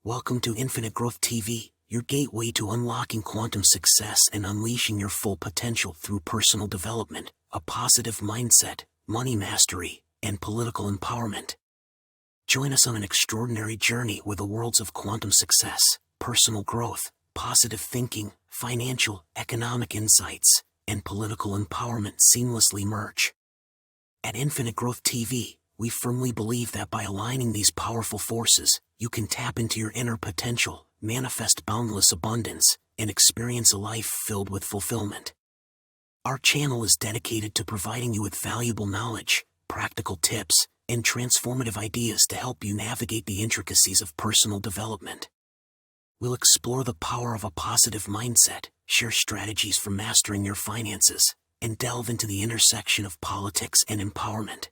Welcome to Infinite Growth TV, your gateway to unlocking quantum success and unleashing your full potential through personal development, a positive mindset, money mastery, and political empowerment. Join us on an extraordinary journey where the worlds of quantum success, personal growth, positive thinking, financial, economic insights, and political empowerment seamlessly merge. At Infinite Growth TV, we firmly believe that by aligning these powerful forces, you can tap into your inner potential, manifest boundless abundance, and experience a life filled with fulfillment. Our channel is dedicated to providing you with valuable knowledge, practical tips, and transformative ideas to help you navigate the intricacies of personal development. We'll explore the power of a positive mindset, share strategies for mastering your finances, and delve into the intersection of politics and empowerment.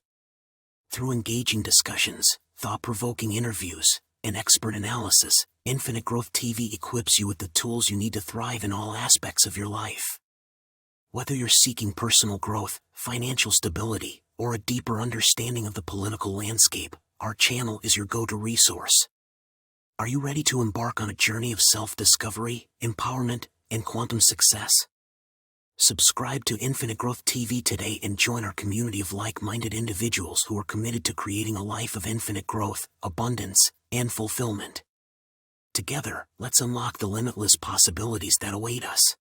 Through engaging discussions, thought-provoking interviews, and expert analysis, Infinite Growth TV equips you with the tools you need to thrive in all aspects of your life. Whether you're seeking personal growth, financial stability, or a deeper understanding of the political landscape, our channel is your go-to resource. Are you ready to embark on a journey of self-discovery, empowerment, and quantum success? Subscribe to Infinite Growth TV today and join our community of like-minded individuals who are committed to creating a life of infinite growth, abundance, and fulfillment. Together, let's unlock the limitless possibilities that await us.